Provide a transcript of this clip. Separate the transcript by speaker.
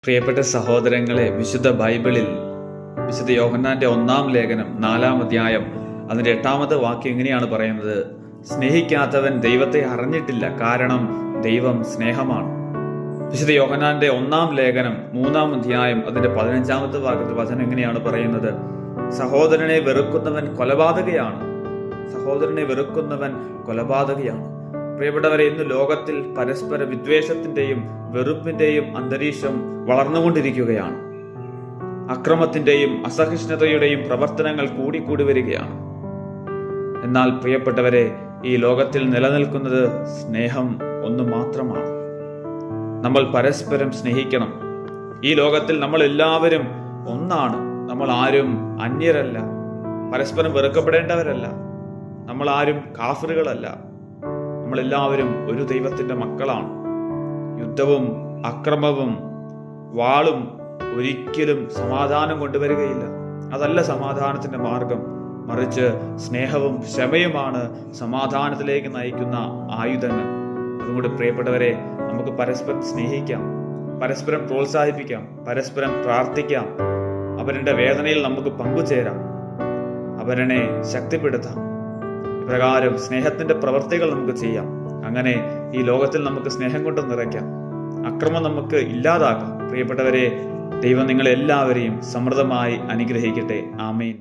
Speaker 1: പ്രിയപ്പെട്ട സഹോദരങ്ങളെ, വിശുദ്ധ ബൈബിളിൽ വിശുദ്ധ യോഹന്നാന്റെ 1-ാം ലേഖനം 4-ാം അധ്യായം അതിന്റെ 8-ാമത്തെ വാക്യം ഇങ്ങനെയാണ് പറയുന്നത്: സ്നേഹിക്കാത്തവൻ ദൈവത്തെ അറിഞ്ഞിട്ടില്ല, കാരണം ദൈവം സ്നേഹമാണ്. വിശുദ്ധ യോഹന്നാന്റെ 1-ാം ലേഖനം 3-ാം അധ്യായം അതിന്റെ 15-ാമത്തെ വാക്യത്തിൽ വചനം എങ്ങനെയാണ് പറയുന്നത്: സഹോദരനെ വെറുക്കുന്നവൻ കൊലപാതകയാണ്. സഹോദരനെ വെറുക്കുന്നവൻ കൊലപാതകയാണ്. പ്രിയപ്പെട്ടവരെ, ഇന്ന് ലോകത്തിൽ പരസ്പര വിദ്വേഷത്തിന്റെയും വെറുപ്പിന്റെയും അന്തരീക്ഷം വളർന്നുകൊണ്ടിരിക്കുകയാണ്. അക്രമത്തിന്റെയും അസഹിഷ്ണുതയുടെയും പ്രവർത്തനങ്ങൾ കൂടിക്കൂടി വരികയാണ്. എന്നാൽ പ്രിയപ്പെട്ടവരെ, ഈ ലോകത്തിൽ നിലനിൽക്കുന്നത് സ്നേഹം ഒന്നു മാത്രമാണ്. നമ്മൾ പരസ്പരം സ്നേഹിക്കണം. ഈ ലോകത്തിൽ നമ്മൾ എല്ലാവരും ഒന്നാണ്. നമ്മൾ ആരും അന്യരല്ല, പരസ്പരം വെറുക്കപ്പെടേണ്ടവരല്ല. നമ്മൾ ആരും കാഫിറുകളല്ല. നമ്മളെല്ലാവരും ഒരു ദൈവത്തിന്റെ മക്കളാണ്. യുദ്ധവും അക്രമവും വാളും ഒരിക്കലും സമാധാനം കൊണ്ടുവരികയില്ല. അതല്ല സമാധാനത്തിന്റെ മാർഗം. മറിച്ച് സ്നേഹവും ക്ഷമയുമാണ് സമാധാനത്തിലേക്ക് നയിക്കുന്ന ആയുധങ്ങൾ. അതുകൊണ്ട് പ്രിയപ്പെട്ടവരെ, നമുക്ക് പരസ്പരം സ്നേഹിക്കാം, പരസ്പരം പ്രോത്സാഹിപ്പിക്കാം, പരസ്പരം പ്രാർത്ഥിക്കാം. അവരുടെ വേദനയിൽ നമുക്ക് പങ്കുചേരാം, അവരെ ശക്തിപ്പെടുത്താം. ഇപ്രകാരം സ്നേഹത്തിന്റെ പ്രവൃത്തികൾ നമുക്ക് ചെയ്യാം. അങ്ങനെ ഈ ലോകത്തിൽ നമുക്ക് സ്നേഹം കൊണ്ട് നിറയ്ക്കാം, അക്രമം നമുക്ക് ഇല്ലാതാക്കാം. പ്രിയപ്പെട്ടവരെ, ദൈവം നിങ്ങളെല്ലാവരെയും സമൃദ്ധമായി അനുഗ്രഹിക്കട്ടെ. ആമേൻ.